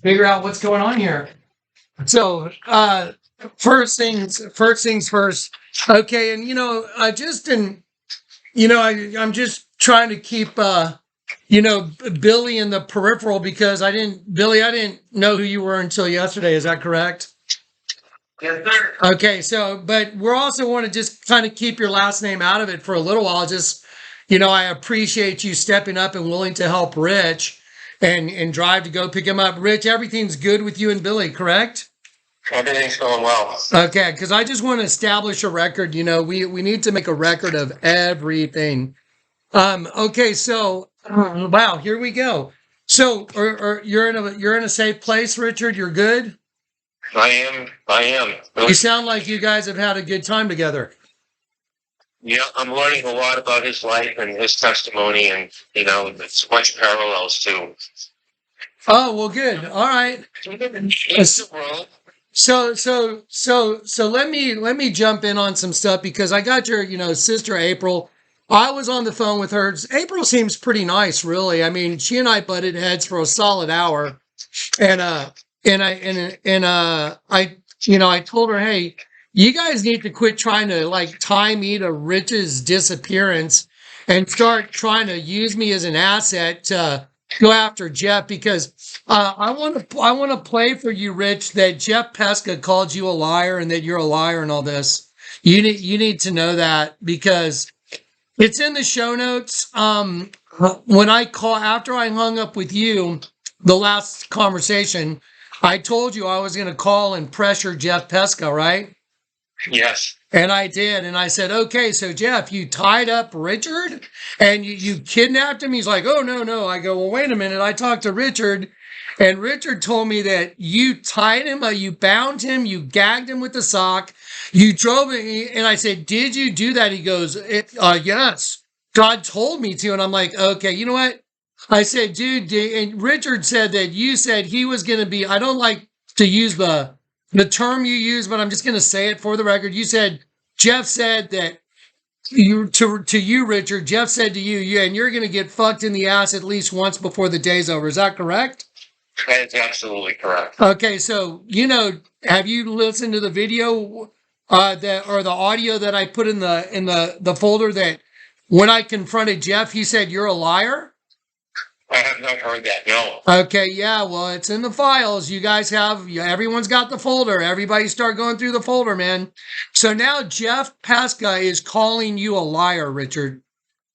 figure out what's going on here. So, first things first. Okay, and I'm just trying to keep Billy in the peripheral because I didn't know who you were until yesterday. Is that correct? Yes, sir. Okay, so but we're also want to just kind of keep your last name out of it for a little while. Just I appreciate you stepping up and willing to help Rich and drive to go pick him up. Rich, everything's good with you and Billy, correct? Everything's going well. Okay, because I just want to establish a record. We need to make a record of everything. Okay, so wow, here we go. So, or you're in a safe place, Richard. You're good. I am. You sound like you guys have had a good time together. Yeah, I'm learning a lot about his life and his testimony, and there's a bunch of parallels too. Oh, well, good. All right. It's the world. So let me jump in on some stuff because I got your sister April. I was on the phone with her. April seems pretty nice, really. I mean, she and I butted heads for a solid hour, and I told her, hey, you guys need to quit trying to like tie me to Rich's disappearance and start trying to use me as an asset to go after Jeff because I want to play for you, Rich, that Jeff Peska called you a liar and that you're a liar and all this. You need to know that because it's in the show notes. When I call after I hung up with you, the last conversation, I told you I was going to call and pressure Jeff Peska, right? Yes. And I did. And I said, okay, so Jeff, you tied up Richard and you kidnapped him. He's like, oh, no, no. I go, well, wait a minute. I talked to Richard and Richard told me that you tied him, you bound him, you gagged him with the sock, you drove him. And I said, did you do that? He goes, yes, God told me to. And I'm like, okay, you know what? I said, dude, and Richard said that you said he was going to be, I don't like to use the term you use, but I'm just going to say it for the record. You said, Jeff said that to you, Richard, Jeff said to you, yeah, and you're going to get fucked in the ass at least once before the day's over. Is that correct? That is absolutely correct. Okay, so, have you listened to the video that or the audio that I put in the folder that when I confronted Jeff, he said, you're a liar? I have not heard that, no. Okay, yeah, well, it's in the files. You guys everyone's got the folder. Everybody start going through the folder, man. So now Jeff Peska is calling you a liar, Richard.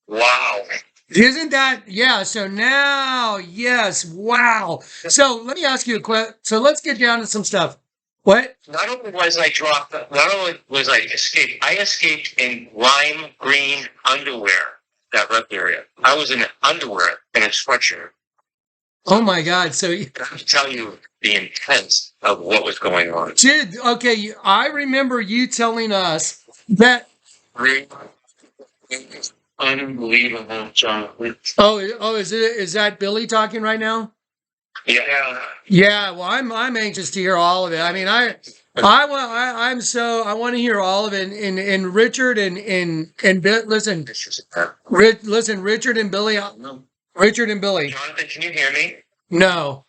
Wow. Isn't that, yeah, so now, yes, wow. So let me ask you a question. So let's get down to some stuff. What? Not only was I escaped, I escaped in lime green underwear. That rep area. I was in underwear and a sweatshirt. Oh my God. So I can tell you the intent of what was going on. Dude, okay, I remember you telling us that. Unbelievable, John. Is that Billy talking right now? Yeah. Yeah, well, I'm anxious to hear all of it. I mean, I want to hear all of it. And Richard and listen, Richard and Billy, Richard and Billy. Jonathan, can you hear me? No.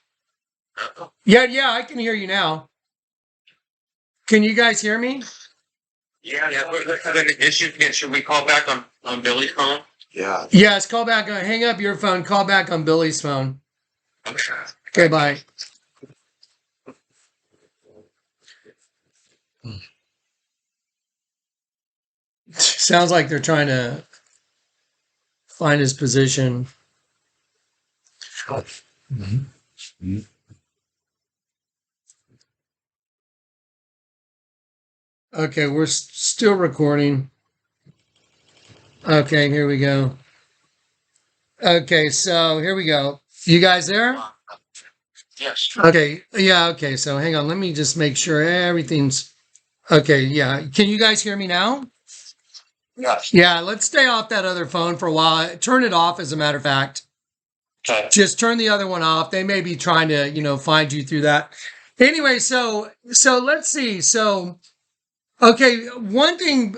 Yeah, I can hear you now. Can you guys hear me? Yeah. We're having an issue. Should we call back on Billy's phone? Yeah. Yes, call back. Hang up your phone. Call back on Billy's phone. Okay, bye. Sounds like they're trying to find his position. Okay, we're still recording. Okay, here we go. Okay, so here we go. You guys there? Yes. Okay, yeah, okay, so hang on. Let me just make sure everything's... Okay, yeah. Can you guys hear me now? Yes. Yeah, let's stay off that other phone for a while. Turn it off, as a matter of fact. Okay. Just turn the other one off. They may be trying to, find you through that. Anyway, so let's see. So, okay, one thing,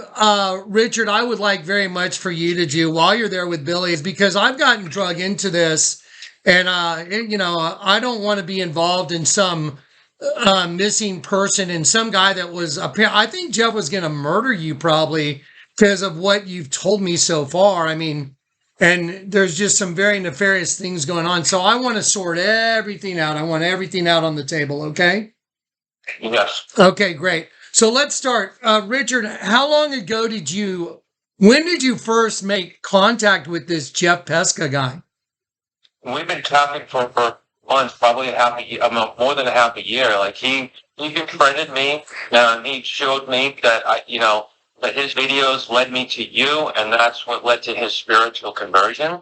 Richard, I would like very much for you to do while you're there with Billy is because I've gotten drug into this And, I don't want to be involved in some missing person and some guy that was I think Jeff was going to murder you probably because of what you've told me so far. I mean, and there's just some very nefarious things going on. So I want to sort everything out. I want everything out on the table. Okay. Yes. Okay, great. So let's start. Richard, how long ago when did you first make contact with this Jeff Peska guy? We've been talking for months, probably a half a year, more than a half a year. Like he befriended me, and he showed me that that his videos led me to you, and that's what led to his spiritual conversion.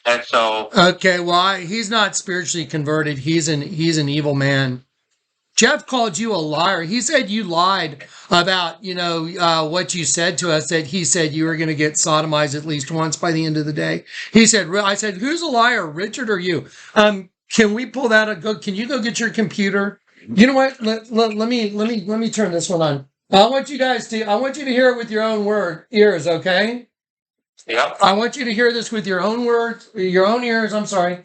And so, okay, well, he's not spiritually converted. He's an evil man. Jeff called you a liar. He said you lied about, what you said to us, that he said you were going to get sodomized at least once by the end of the day. He said, I said, who's a liar, Richard or you? Can we pull that up? Can you go get your computer? You know what? Let me turn this one on. I want you to hear it with your own ears, okay? yeah. I want you to hear this with your own words, your own ears. I'm sorry.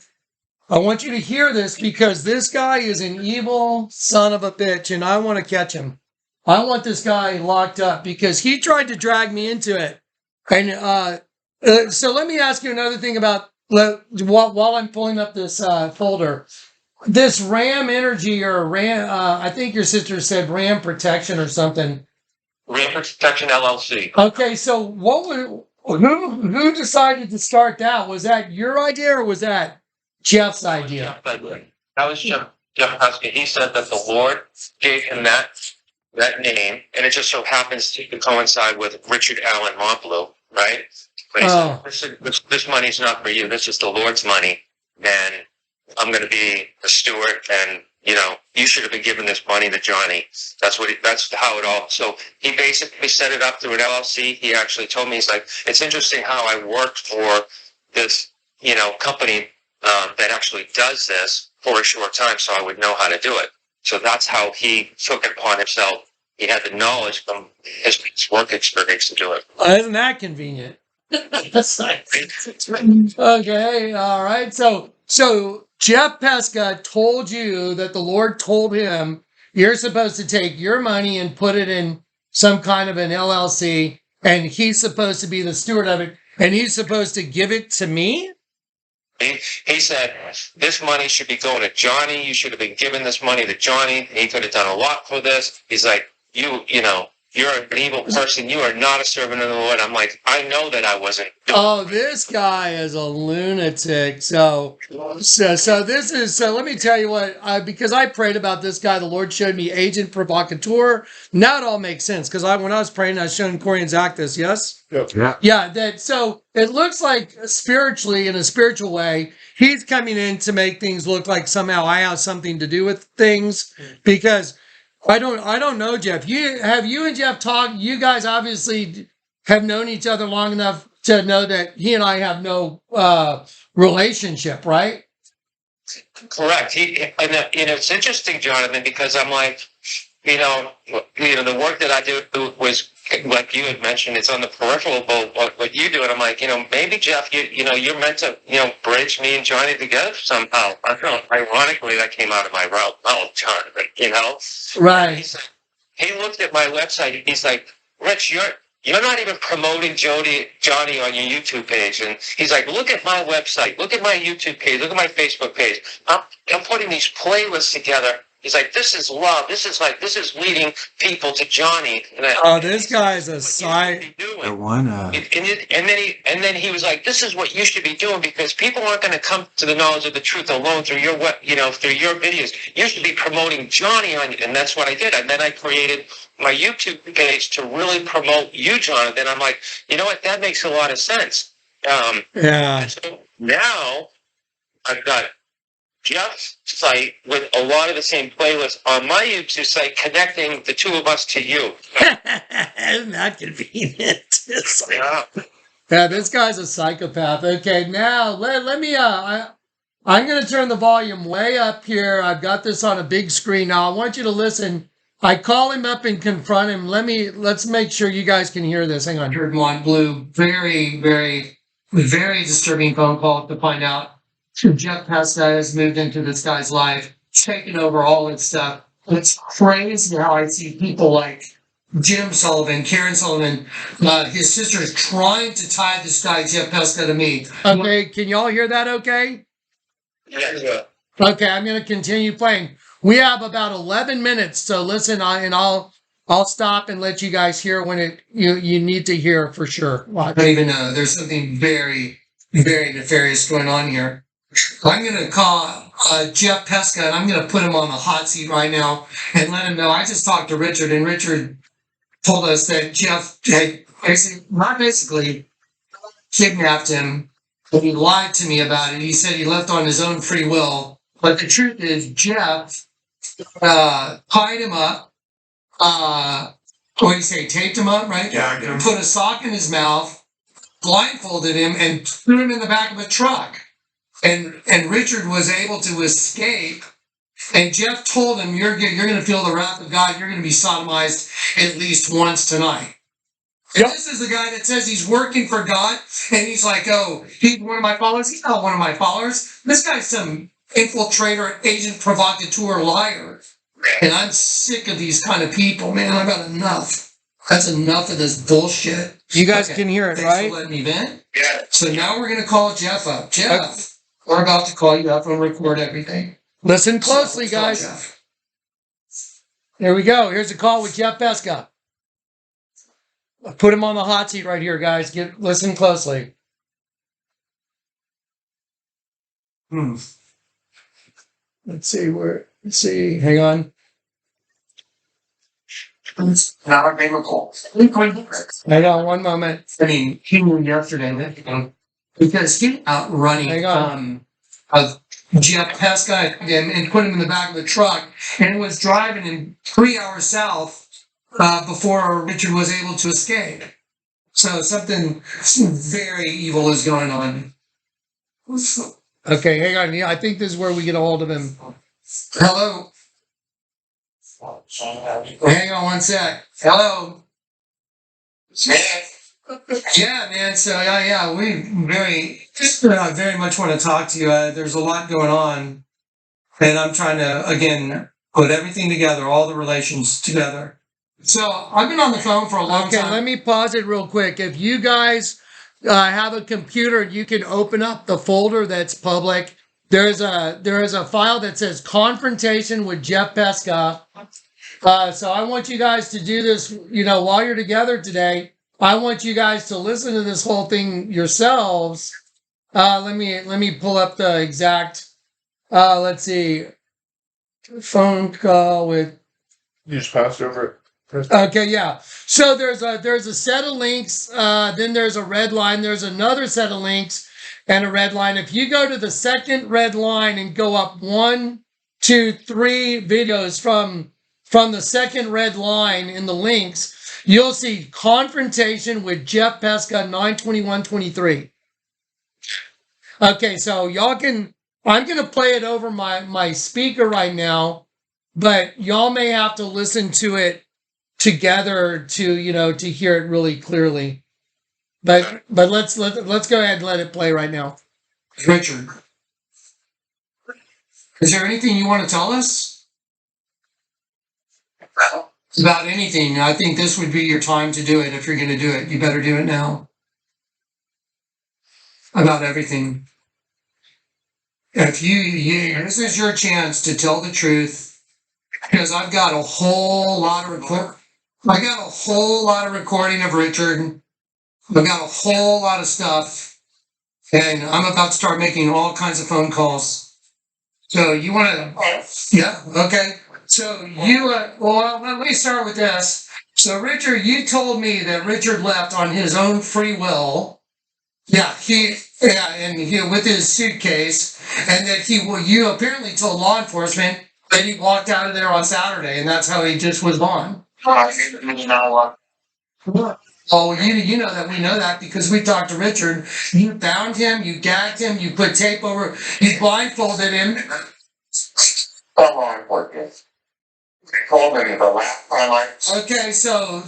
I want you to hear this because this guy is an evil son of a bitch, and I want to catch him. I want this guy locked up because he tried to drag me into it. And so let me ask you another thing about while I'm pulling up this folder. This RAM Energy or RAM, I think your sister said RAM Protection or something. RAM Protection LLC. Okay, so who decided to start that? Was that your idea or was that Jeff's idea? That was Jeff Peska. He said that the Lord gave him that name, and it just so happens to coincide with Richard Allen Montbleau, right? But he said, this money's not for you. This is the Lord's money, and I'm going to be a steward, and you should have been giving this money to Johnny. That's how it all. So he basically set it up through an LLC. He actually told me, he's like, it's interesting how I worked for this, company that actually does this for a short time, so I would know how to do it. So that's how he took it upon himself. He had the knowledge from his work experience to do it. Isn't that convenient? Okay, all right. So Jeff Peska told you that the Lord told him you're supposed to take your money and put it in some kind of an LLC, and he's supposed to be the steward of it, and he's supposed to give it to me? He said, this money should be going to Johnny. You should have been giving this money to Johnny. He could have done a lot for this. He's like, you're an evil person. You are not a servant of the Lord. I'm like, I know that I wasn't. Oh, this guy is a lunatic. So let me tell you what, because I prayed about this guy, the Lord showed me agent provocateur. Now it all makes sense. Because when I was praying, I was showing Corey and Zach this, yes? Yeah. Yeah, so it looks like spiritually, in a spiritual way, he's coming in to make things look like somehow I have something to do with things, because I don't know, Jeff. You and Jeff talked? You guys obviously have known each other long enough to know that he and I have no relationship, right? Correct. And it's interesting, Jonathan, because I'm like, the work that I do was, like you had mentioned, it's on the peripheral of what you do. And I'm like, maybe Jeff, you're meant to, bridge me and Johnny together somehow. I don't know. Ironically, that came out of my mouth, Jonathan, Right. He looked at my website. He's like, Rich, you're not even promoting Johnny on your YouTube page. And he's like, look at my website. Look at my YouTube page. Look at my Facebook page. I'm putting these playlists together. He's like, this is love. This is leading people to Johnny. And this guy is a side. And then he was like, this is what you should be doing, because people aren't going to come to the knowledge of the truth alone through your through your videos. You should be promoting Johnny on it. And that's what I did. And then I created my YouTube page to really promote you, Jonathan. I'm like, you know what? That makes a lot of sense. Yeah. So now I've got Jeff's site with a lot of the same playlists on my YouTube site, connecting the two of us to you. Isn't that convenient? Yeah, this guy's a psychopath. Okay, now let me. I'm going to turn the volume way up here. I've got this on a big screen now. I want you to listen. I call him up and confront him. Let's make sure you guys can hear this. Hang on. Montbleau. Very, very, very disturbing phone call to find out Jeff Peska has moved into this guy's life, taken over all his stuff. It's crazy how I see people like Jim Sullivan, Karen Sullivan, his sister is trying to tie this guy Jeff Peska to me. Okay, can y'all hear that okay? Yeah. Okay, I'm going to continue playing. We have about 11 minutes, so listen, I'll stop and let you guys hear when you need to hear for sure. Well, I don't even know. There's something very, very nefarious going on here. I'm going to call Jeff Peska, and I'm going to put him on the hot seat right now and let him know. I just talked to Richard, and Richard told us that Jeff had basically kidnapped him, but he lied to me about it. He said he left on his own free will. But the truth is, Jeff tied him up. What do you say? Taped him up, right? Yeah. Put a sock in his mouth, blindfolded him, and threw him in the back of a truck. And Richard was able to escape. And Jeff told him, "You're going to feel the wrath of God. You're going to be sodomized at least once tonight." And this is the guy that says he's working for God, and he's like, "Oh, he's one of my followers." He's not one of my followers. This guy's some infiltrator, agent, provocateur, liar. And I'm sick of these kind of people, man. I've got enough. That's enough of this bullshit. You guys can hear it, right? Thanks for letting me vent. Yeah. So now we're going to call Jeff up. Jeff, we're about to call you up and record everything. Listen closely, guys. Here we go. Here's a call with Jeff Peska. Put him on the hot seat right here, guys. Listen closely. Let's see. Hang on. Not a miracle. Hang on one moment. I mean, he knew yesterday that because he out running of Jeff Peska and put him in the back of the truck and was driving him 3 hours south before Richard was able to escape. So something very evil is going on. Okay, hang on. Yeah, I think this is where we get a hold of him. Hello. Hang on one sec. Hello. Yeah, man. So we very much want to talk to you. There's a lot going on, and I'm trying to again put everything together, all the relations together. So I've been on the phone for a long time. Okay, let me pause it real quick. If you guys have a computer, you can open up the folder that's public. There is a file that says Confrontation with Jeff Peska. So I want you guys to do this, while you're together today. I want you guys to listen to this whole thing yourselves. Let me pull up the exact, let's see, phone call with. You just passed over it. Okay, yeah. So there's a set of links. Then there's a red line. There's another set of links and a red line. If you go to the second red line and go up 1, 2, 3 videos from the second red line in the links, you'll see Confrontation with Jeff Peska 9/21/23. Okay, so y'all I'm going to play it over my speaker right now, but y'all may have to listen to it together to hear it really clearly. But let's go ahead and let it play right now. Richard, is there anything you want to tell us? About anything. I think this would be your time to do it. If you're going to do it, you better do it now. About everything. If this is your chance to tell the truth, because I've got a whole lot of recording of Richard. I've got a whole lot of stuff, and I'm about to start making all kinds of phone calls. So you want to? Yeah. Okay. So let me start with this. So Richard, you told me that Richard left on his own free will. Yeah, with his suitcase, and that you apparently told law enforcement that he walked out of there on Saturday, and that's how he just was gone. Oh, you know that we know that because we talked to Richard. You bound him, you gagged him, you put tape over, you blindfolded him. Okay, so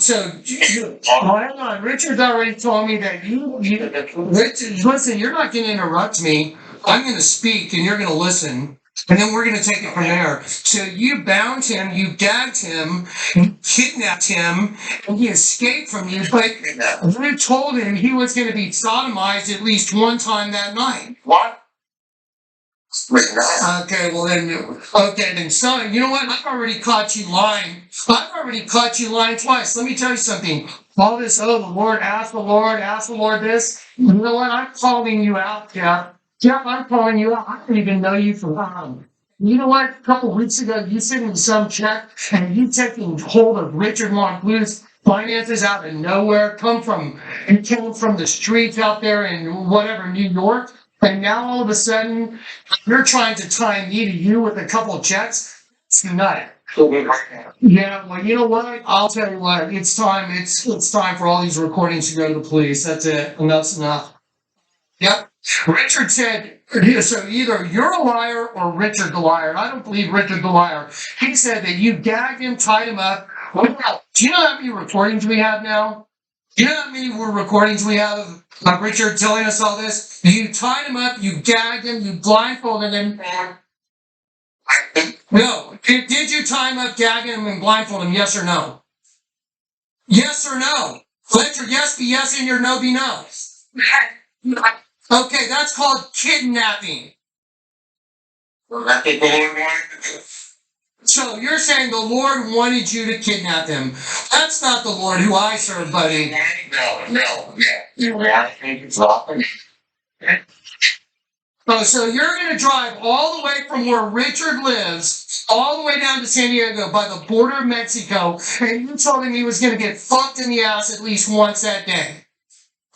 hang on. Richard's already told me that Richard, listen, you're not going to interrupt me. I'm going to speak and you're going to listen. And then we're going to take it from there. So you bound him, you gagged him, you kidnapped him, and he escaped from you. But you told him he was going to be sodomized at least one time that night. What? Okay, well then, son, you know what? I've already caught you lying. I've already caught you lying twice. Let me tell you something. All this, the Lord, ask the Lord this. You know what? I'm calling you out, Jeff. Jeff, I'm calling you out. I don't even know you from You know what? A couple weeks ago, you sent me some check, and you taking hold of Richard Montbleau's finances out of nowhere. It came from the streets out there in whatever, New York. And now all of a sudden, you're trying to tie me to you with a couple checks? It's nuts. Yeah, well, you know what? I'll tell you what. It's time. It's time for all these recordings to go to the police. That's it. Enough's enough. Yep. Richard said, so either you're a liar or Richard the liar. I don't believe Richard the liar. He said that you gagged him, tied him up. Do you know how many recordings we have now? Do you know how many recordings we have of Richard telling us all this? You tied him up, you gagged him, you blindfolded him. No. Did you tie him up, gag him, and blindfold him? Yes or no? Yes or no? Let your yes be yes and your no be no. Okay, that's called kidnapping. So you're saying the Lord wanted you to kidnap him. That's not the Lord who I serve, buddy. Oh, so you're going to drive all the way from where Richard lives, all the way down to San Diego by the border of Mexico, and you told him he was going to get fucked in the ass at least once that day.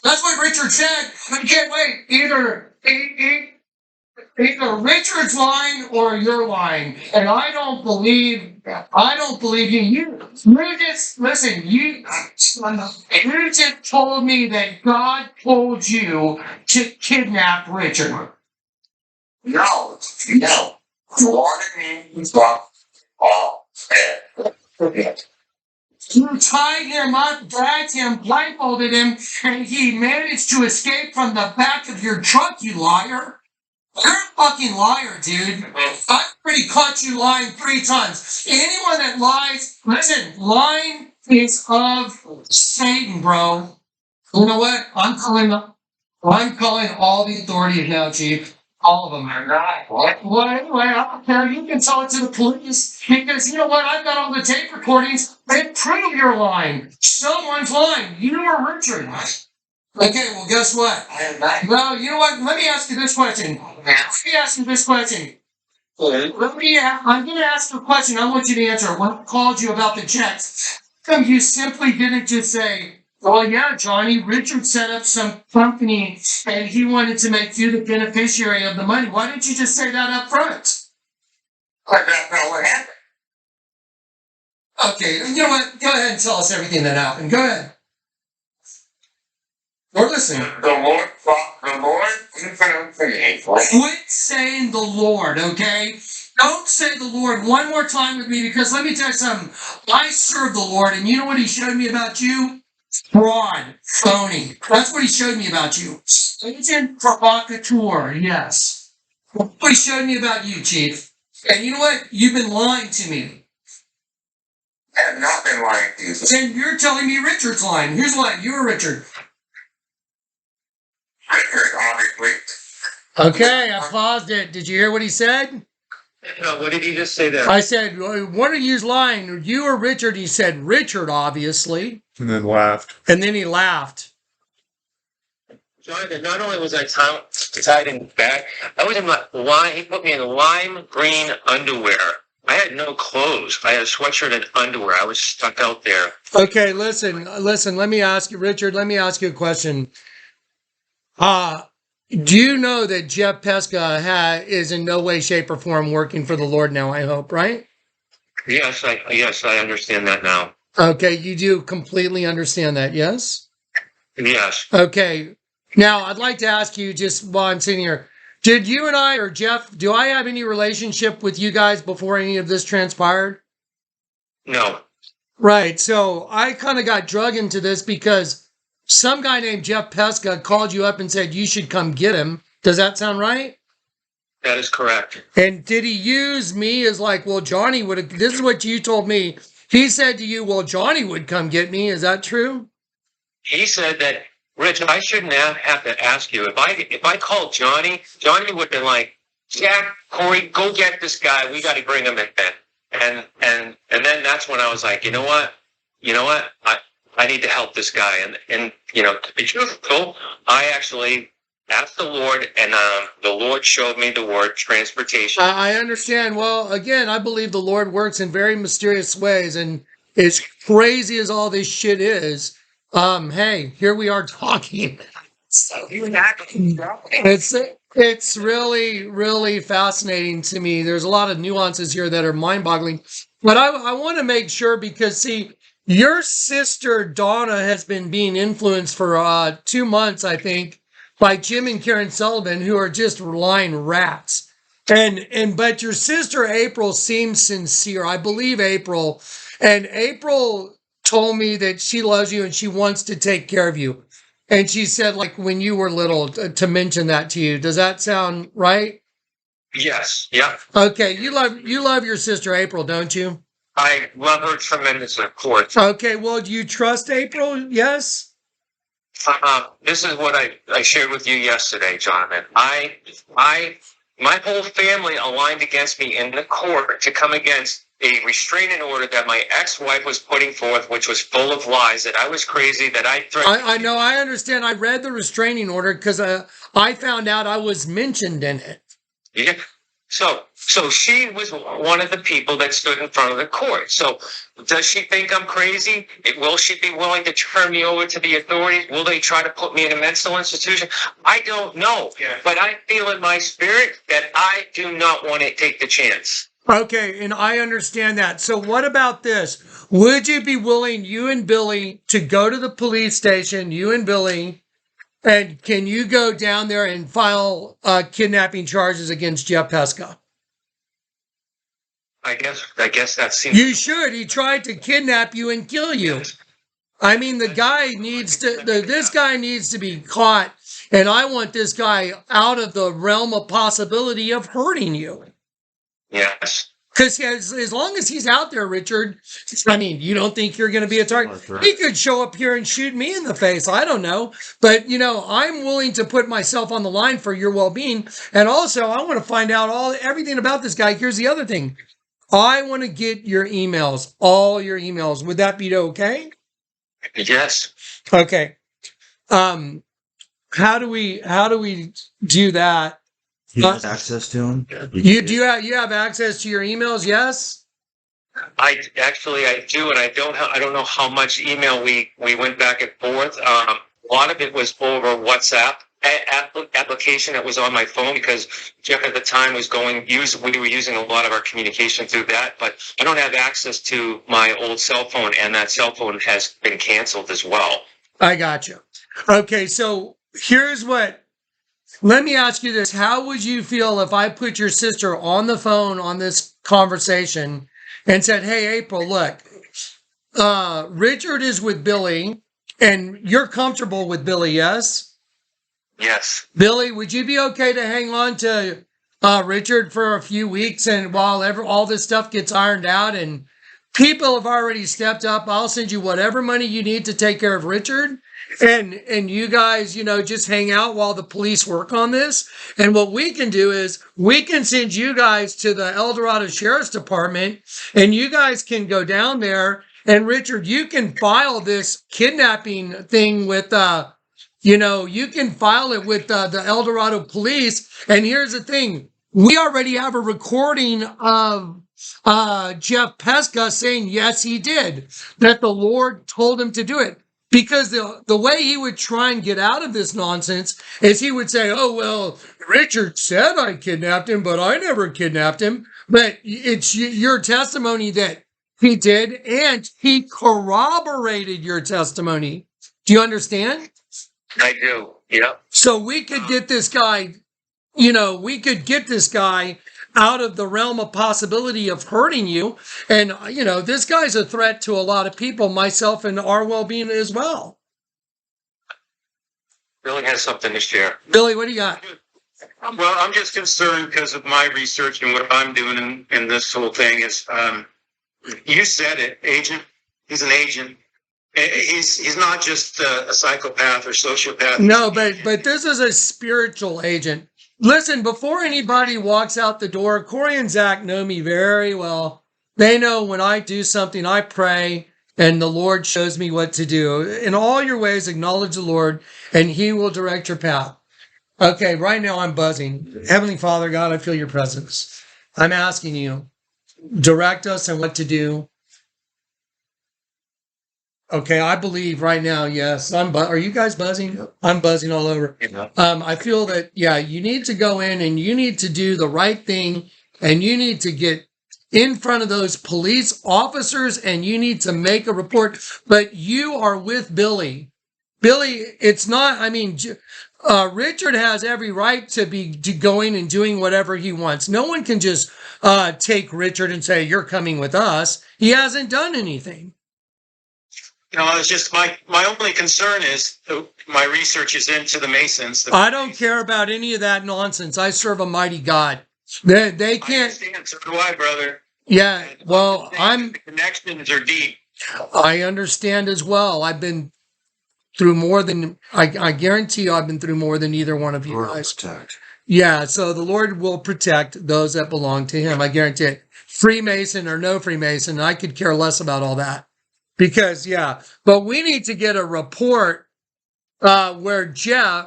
That's what Richard said. I can't wait. Either Richard's lying or you're lying, and I don't believe you. You just listen. You just told me that God told you to kidnap Richard. No. You wanted me to talk all bad. You tied him up, dragged him, blindfolded him, and he managed to escape from the back of your truck, you liar. You're a fucking liar, dude. I've already caught you lying 3 times. Anyone that lies, listen, lying is of Satan, bro. You know what? I'm calling all the authorities now, Chief. All of them. Well, anyway, I don't care. You can tell it to the police because you know what? I've got all the tape recordings that prove you're lying. Someone's lying. You or Richard. Okay, well, guess what? Well, you know what? Let me ask you this question. I'm going to ask you a question. I want you to answer. When I called you about the checks, how come you simply didn't just say, well, yeah, Johnny, Richard set up some company and he wanted to make you the beneficiary of the money. Why didn't you just say that up front? That's not what happened. Okay, you know what? Go ahead and tell us everything that happened. Go ahead. We're listening. The Lord confronting. Quit saying the Lord, okay? Don't say the Lord one more time with me because let me tell you something. I serve the Lord and you know what he showed me about you? Fraud, phony. That's what he showed me about you. Agent provocateur, yes. What he showed me about you, Chief. And you know what? You've been lying to me. I have not been lying to you. And you're telling me Richard's lying. Here's lying. You or Richard. Richard, obviously. Okay, I paused it. Did you hear what he said? No, what did he just say there? I said, what are you lying? You or Richard? He said, Richard, obviously. And then laughed. And then he laughed. Jonathan, not only was I tied in back, I was in he put me in lime green underwear. I had no clothes. I had a sweatshirt and underwear. I was stuck out there. Okay, listen, let me ask you, Richard, let me ask you a question. Do you know that Jeff Peska is in no way, shape, or form working for the Lord now, I hope, right? Yes, I understand that now. Okay, you do completely understand that, yes? Yes. Okay, now I'd like to ask you, just while I'm sitting here, did you and I, or Jeff, do I have any relationship with you guys before any of this transpired? No. Right, so I kind of got drug into this because some guy named Jeff Peska called you up and said you should come get him. Does that sound right? That is correct. And did he use me as like, well, Johnny would have, this is what you told me. He said to you, well, Johnny would come get me. Is that true? He said that, Rich, I shouldn't have to ask you. If I called Johnny, Johnny would have been like, Jack, Corey, go get this guy. We got to bring him in. And then that's when I was like, you know what? I need to help this guy. And to be truthful, I actually asked the Lord, and the Lord showed me the word transportation. I understand. Well, again, I believe the Lord works in very mysterious ways, and as crazy as all this shit is, hey, here we are talking. So it's really, really fascinating to me. There's a lot of nuances here that are mind-boggling. But I want to make sure because, see, your sister Donna has been being influenced for 2 months, I think, by Jim and Karen Sullivan, who are just lying rats. But your sister April seems sincere. I believe April. And April told me that she loves you and she wants to take care of you. And she said, like, when you were little, to mention that to you. Does that sound right? Yes. Yeah. Okay. You love your sister April, don't you? I love her tremendously, of course. Okay. Well, do you trust April? Yes? This is what I shared with you yesterday, Jonathan. My whole family aligned against me in the court to come against a restraining order that my ex-wife was putting forth, which was full of lies, that I was crazy, that I threatened. I know, I understand. I read the restraining order because I found out I was mentioned in it. Yeah. So she was one of the people that stood in front of the court. So does she think I'm crazy? Will she be willing to turn me over to the authorities? Will they try to put me in a mental institution? I don't know. Yeah. But I feel in my spirit that I do not want to take the chance. Okay, and I understand that. So what about this? Would you be willing, you and Billy, to go to the police station, you and Billy, and can you go down there and file kidnapping charges against Jeff Peska? I guess that seems... You should. He tried to kidnap you and kill you. Yes. I mean, this guy needs to be caught, and I want this guy out of the realm of possibility of hurting you. Yes. Because as long as he's out there, Richard, I mean, you don't think you're going to be a target? He could show up here and shoot me in the face. I don't know. But, I'm willing to put myself on the line for your well-being. And also, I want to find out everything about this guy. Here's the other thing. I want to get your emails, all your emails. Would that be okay? Yes. Okay. How do we do that? You have access to them? You have access to your emails? Yes. I do, and I don't know how much email we went back and forth. A lot of it was over WhatsApp application that was on my phone because Jeff at the time was we were using a lot of our communication through that, but I don't have access to my old cell phone, and that cell phone has been canceled as well. I got you. Okay, so let me ask you this. How would you feel if I put your sister on the phone on this conversation and said, hey, April, look, Richard is with Billy and you're comfortable with Billy, yes? Yes. Billy, would you be okay to hang on to Richard for a few weeks and while all this stuff gets ironed out and people have already stepped up, I'll send you whatever money you need to take care of Richard. And you guys, just hang out while the police work on this. And what we can do is we can send you guys to the El Dorado Sheriff's Department and you guys can go down there. And Richard, you can file this kidnapping thing with, you can file it with the El Dorado police. And here's the thing. We already have a recording of Jeff Peska saying, yes, he did, that the Lord told him to do it. Because the way he would try and get out of this nonsense is he would say, oh, well, Richard said I kidnapped him, but I never kidnapped him. But it's your testimony that he did, and he corroborated your testimony. Do you understand? I do, yeah. So we could get this guy, out of the realm of possibility of hurting you. And, this guy's a threat to a lot of people, myself and our well-being as well. Billy has something to share. Billy, what do you got? Well, I'm just concerned because of my research and what I'm doing in this whole thing is, you said it, agent. He's an agent. He's not just a psychopath or sociopath. No, but this is a spiritual agent. Listen, before anybody walks out the door, Corey and Zach know me very well. They know when I do something, I pray, and the Lord shows me what to do. In all your ways, acknowledge the Lord, and He will direct your path. Okay, right now I'm buzzing. Heavenly Father, God, I feel your presence. I'm asking you, direct us on what to do. Okay, I believe right now, yes. Are you guys buzzing? I'm buzzing all over. I feel that, yeah, you need to go in and you need to do the right thing, and you need to get in front of those police officers and you need to make a report. But you are with Billy. Billy, it's not, I mean, Richard has every right to be going and doing whatever he wants. No one can just take Richard and say, you're coming with us. He hasn't done anything. No, it's just my only concern is my research is into the Masons. I don't care about any of that nonsense. I serve a mighty God. They can't. I understand, so do I, brother. Yeah, well, The connections are deep. I understand as well. I've been through more than, I guarantee you I've been through more than either one of you guys. Yeah, so the Lord will protect those that belong to Him. I guarantee it. Freemason or no Freemason, I could care less about all that. Because, yeah, but we need to get a report where Jeff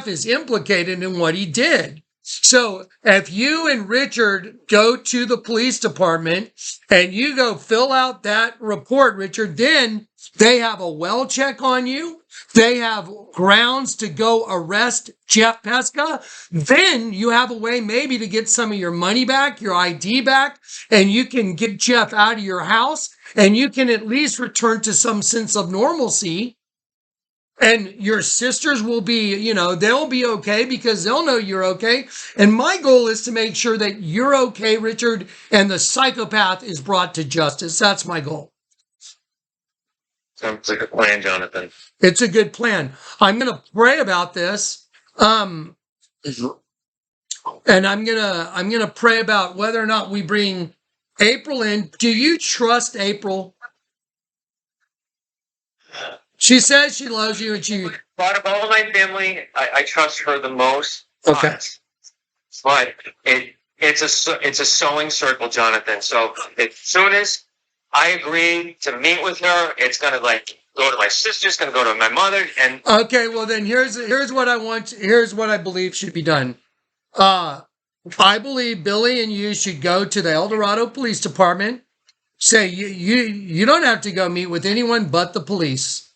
is implicated in what he did. So if you and Richard go to the police department and you go fill out that report, Richard, then they have a well check on you. They have grounds to go arrest Jeff Peska. Then you have a way maybe to get some of your money back, your ID back, and you can get Jeff out of your house and you can at least return to some sense of normalcy. And your sisters will be, they'll be okay because they'll know you're okay. And my goal is to make sure that you're okay, Richard, and the psychopath is brought to justice. That's my goal. Sounds like a plan, Jonathan. It's a good plan. I'm going to pray about this. And I'm going to pray about whether or not we bring April in. Do you trust April? She says she loves you, and she. Out of all my family, I trust her the most. Okay. But it's a sewing circle, Jonathan. So as soon as I agree to meet with her, it's gonna go to my sister, it's gonna go to my mother, and. Okay, well then here's what I want. Here's what I believe should be done. I believe Billy and you should go to the El Dorado Police Department. Say you don't have to go meet with anyone but the police.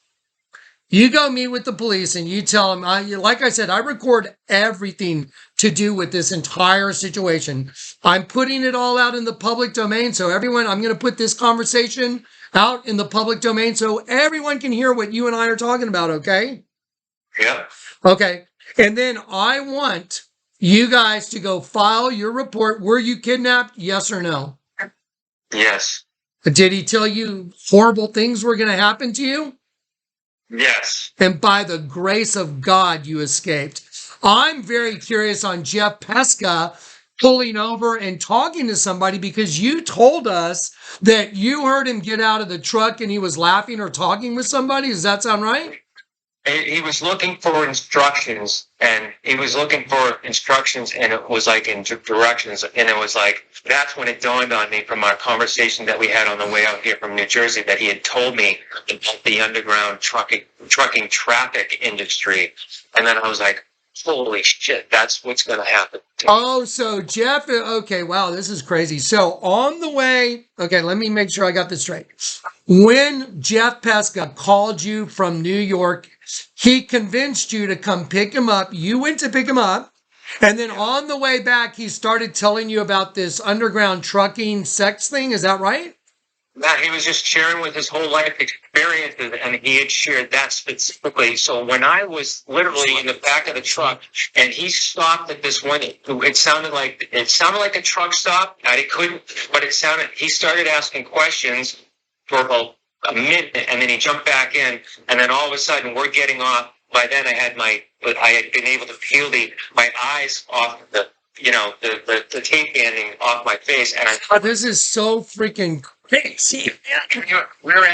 You go meet with the police and you tell them, like I said, I record everything to do with this entire situation. I'm putting it all out in the public domain. So everyone, I'm going to put this conversation out in the public domain so everyone can hear what you and I are talking about. Okay? Yeah. Okay. And then I want you guys to go file your report. Were you kidnapped? Yes or no? Yes. Did he tell you horrible things were going to happen to you? Yes. And by the grace of God, you escaped. I'm very curious on Jeff Peska pulling over and talking to somebody because you told us that you heard him get out of the truck and he was laughing or talking with somebody. Does that sound right? He was looking for instructions, and it was like in directions, and it was like, that's when it dawned on me from our conversation that we had on the way out here from New Jersey that he had told me about the underground trucking traffic industry. And then I was like, holy shit, that's what's going to happen. Oh, so Jeff, okay, wow, this is crazy. So on the way, okay, let me make sure I got this straight. When Jeff Peska called you from New York, he convinced you to come pick him up. You went to pick him up. And then on the way back, he started telling you about this underground trucking sex thing. Is that right? Matt, he was just sharing with his whole life experiences, and he had shared that specifically. So when I was literally in the back of the truck, and he stopped at this one, it sounded like a truck stop. He couldn't, but he started asking questions for about a minute, and then he jumped back in, and then all of a sudden we're getting off. By then I had my but I had been able to peel my eyes off the tape banding off my face, and Oh, this is so freaking crazy. we were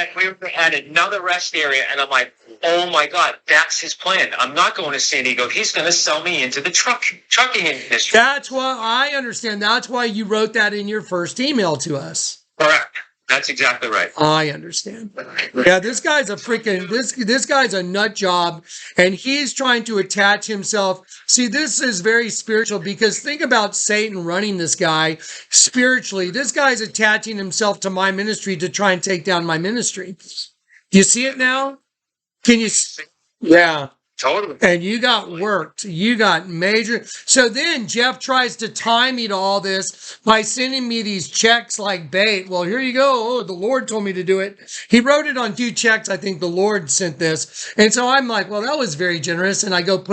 at another rest area, and I'm like, oh my God, that's his plan. I'm not going to San Diego. He's going to sell me into the trucking industry. That's why I understand. That's why you wrote that in your first email to us. Correct. That's exactly right. I understand. Yeah, this guy's a freaking this guy's a nut job, and he's trying to attach himself. See, this is very spiritual because think about Satan running this guy spiritually. This guy's attaching himself to my ministry to try and take down my ministry. You see it now? Can you? Yeah. Totally. And you got worked. You got major. So then Jeff tries to tie me to all this by sending me these checks like bait. Well, here you go. Oh, the Lord told me to do it. He wrote it on 2 checks. I think the Lord sent this. And so I'm like, well, that was very generous. And I go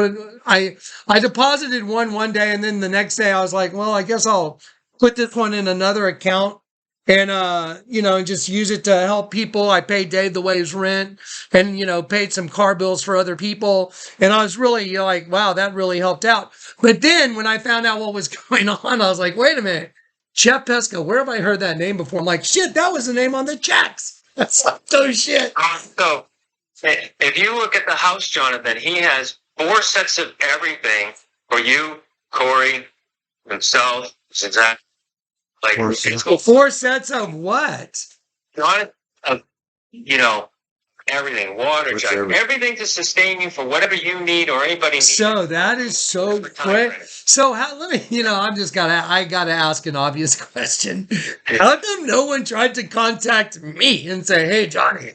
I deposited one day. And then the next day I was like, well, I guess I'll put this one in another account. And, and just use it to help people. I paid Dave the way his rent and, paid some car bills for other people. And I was really like, wow, that really helped out. But then when I found out what was going on, I was like, wait a minute, Jeff Peska, where have I heard that name before? I'm like, shit, that was the name on the checks. That's like, oh shit. So if you look at the house, Jonathan, he has 4 sets of everything for you, Corey, himself, Suzanne. Like, 4 sets of what? Not of, everything, water, everything to sustain you for whatever you need or anybody needs. So that is so quick. So let me, I gotta ask an obvious question. How come no one tried to contact me and say, hey, Johnny?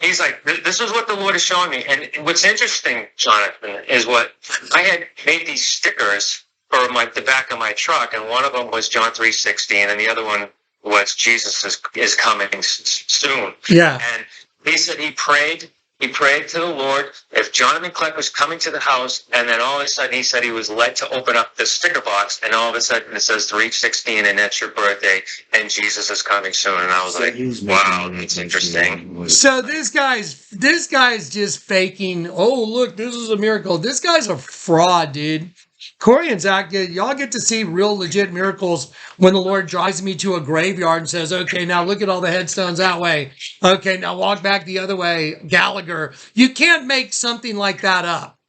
He's like, this is what the Lord is showing me. And what's interesting, Jonathan, is what I had made these stickers for the back of my truck, and one of them was John 3:16, and the other one was Jesus is coming soon. Yeah. And he said he prayed to the Lord if Jonathan Kleck was coming to the house, and then all of a sudden he said he was led to open up the sticker box, and all of a sudden it says 3:16, and that's your birthday, and Jesus is coming soon. And I was like, wow, that's interesting. So this guy's just faking. Oh, look, this is a miracle. This guy's a fraud, dude. Corey and Zach, y'all get to see real legit miracles when the Lord drives me to a graveyard and says, okay, now look at all the headstones that way. Okay, now walk back the other way, Gallagher. You can't make something like that up.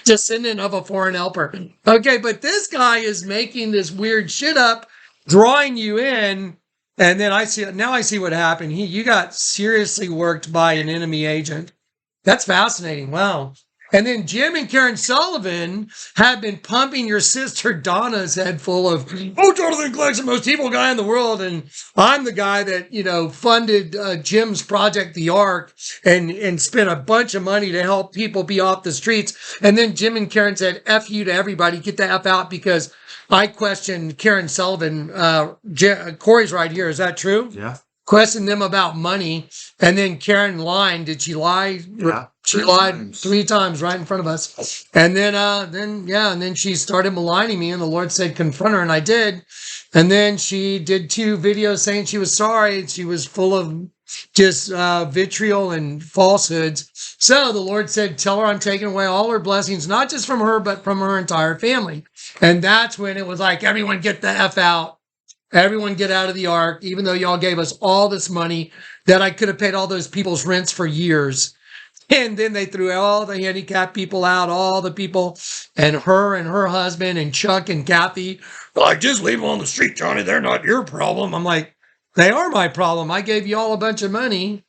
Descendant of a foreign helper. Okay, but this guy is making this weird shit up, drawing you in, and then I see what happened. You got seriously worked by an enemy agent. That's fascinating. Wow. And then Jim and Karen Sullivan have been pumping your sister Donna's head full of, oh, Jonathan Kleck's the most evil guy in the world. And I'm the guy that, funded Jim's project, The Ark, and spent a bunch of money to help people be off the streets. And then Jim and Karen said, F you to everybody, get the F out, because I questioned Karen Sullivan. Corey's right here. Is that true? Yeah. Questioned them about money. And then Karen lied. Did she lie? Yeah. She lied 3 times right in front of us. And then she started maligning me, and the Lord said, confront her, and I did. And then she did 2 videos saying she was sorry. She was full of just vitriol and falsehoods. So the Lord said, tell her I'm taking away all her blessings, not just from her, but from her entire family. And that's when it was like, everyone get the F out. Everyone get out of the Ark, even though y'all gave us all this money that I could have paid all those people's rents for years. And then they threw all the handicapped people out, all the people, and her husband and Chuck and Kathy. They're like, just leave them on the street, Johnny. They're not your problem. I'm like, they are my problem. I gave y'all a bunch of money,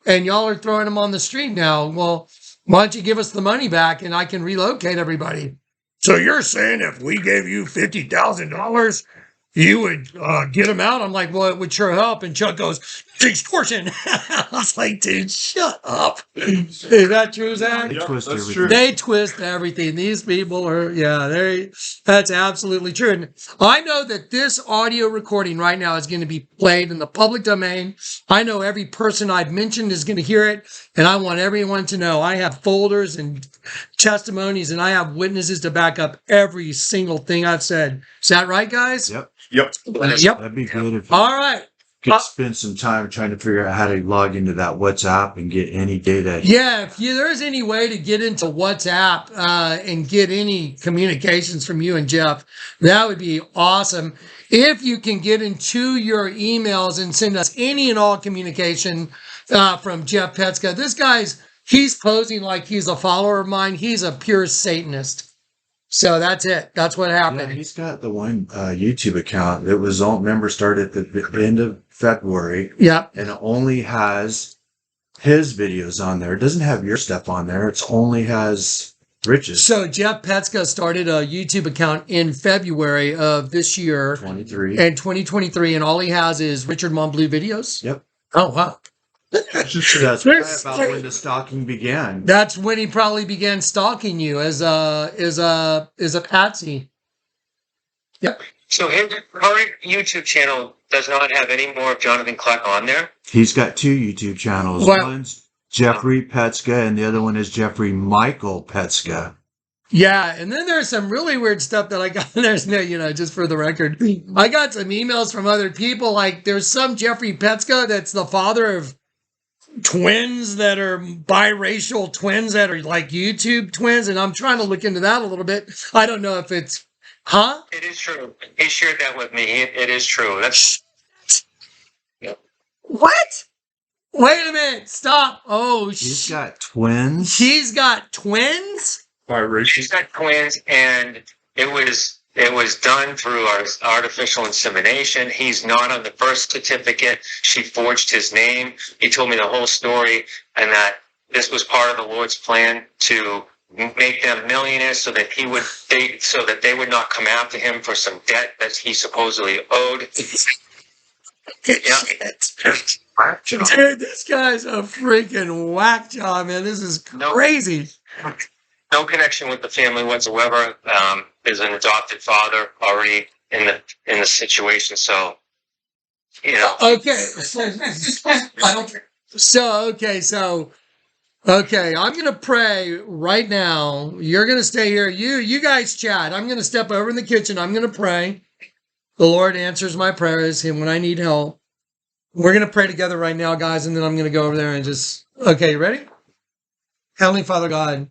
and y'all are throwing them on the street now. Well, why don't you give us the money back, and I can relocate everybody? So you're saying if we gave you $50,000, you would get them out? I'm like, well, it would sure help. And Chuck goes, it's extortion. I was like, dude, shut up. Is that true, Zach? They twist everything. These people are, that's absolutely true. And I know that this audio recording right now is going to be played in the public domain. I know every person I've mentioned is going to hear it. And I want everyone to know I have folders and testimonies, and I have witnesses to back up every single thing I've said. Is that right, guys? Yep. Yep. That'd be good. All right. could spend some time trying to figure out how to log into that WhatsApp and get any data. Yeah, if there's any way to get into WhatsApp and get any communications from you and Jeff, that would be awesome. If you can get into your emails and send us any and all communication from Jeff Peska. This he's posing like he's a follower of mine. He's a pure Satanist. So that's it. That's what happened. Yeah, he's got the one YouTube account that was all members started at the end of February. Yeah. And it only has his videos on there. It doesn't have your stuff on there. It only has Rich's. So Jeff Peska started a YouTube account in February of this year. 2023. And all he has is Richard Montbleau videos. Yep. Oh, wow. That's about when the stalking began. That's when he probably began stalking you as a patsy. Yep. So his current YouTube channel does not have any more of Jonathan Kleck on there? He's got two YouTube channels. Well, one's Jeffrey Peska and the other one is Jeffrey Michael Peska. Yeah, and then there's some really weird stuff that I got. There's no, just for the record, I got some emails from other people. Like there's some Jeffrey Peska that's the father of twins that are biracial twins that are like YouTube twins, and I'm trying to look into that a little bit. I don't know if it's, huh? It is true. He shared that with me. It is true. That's what? Wait a minute! Stop! Oh, he's got twins. He's got twins. She's got twins, and it was done through our artificial insemination. He's not on the birth certificate. She forged his name. He told me the whole story, and that this was part of the Lord's plan to make them millionaires, so that they would not come after him for some debt that he supposedly owed. Dude, this guy's a freaking whack job, man. This is crazy. No connection with the family whatsoever. There's an adopted father already in the situation, so Okay. Okay, I'm gonna pray right now. You're gonna stay here. You guys chat. I'm gonna step over in the kitchen. I'm gonna pray. The Lord answers my prayers, and when I need help, we're gonna pray together right now, guys, and then I'm gonna go over there and just. Okay, you ready? Heavenly Father God,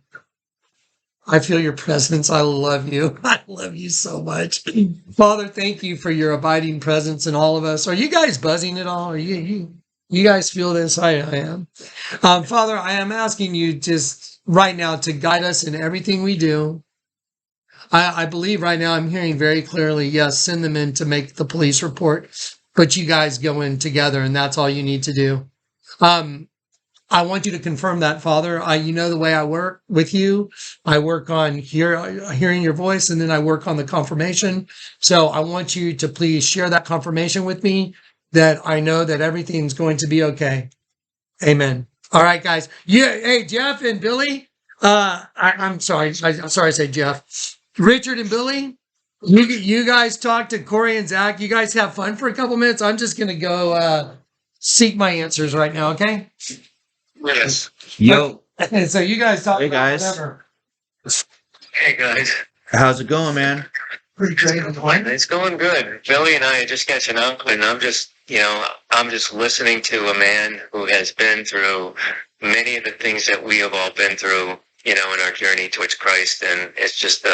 I feel your presence. I love you. I love you so much. Father, thank you for your abiding presence in all of us. Are you guys buzzing at all? Are you guys feel this? I am. Father, I am asking you just right now to guide us in everything we do. I believe right now I'm hearing very clearly, yes, send them in to make the police report, but you guys go in together and that's all you need to do. I want you to confirm that, Father. You know the way I work with you. I work on hearing your voice, and then I work on the confirmation. So I want you to please share that confirmation with me that I know that everything's going to be okay. Amen. All right, guys. Yeah. Hey, Jeff and Billy. I'm sorry. I'm sorry I said Jeff. Richard and Billy, you guys talk to Corey and Zach. You guys have fun for a couple minutes. I'm just going to go seek my answers right now, okay? yes. Yo. So you guys talk. Hey, about guys. whatever. Hey guys. How's it going, man? Pretty great. It's going good. Billy and I are just catching up, and I'm just listening to a man who has been through many of the things that we have all been through, in our journey towards Christ. And it's just,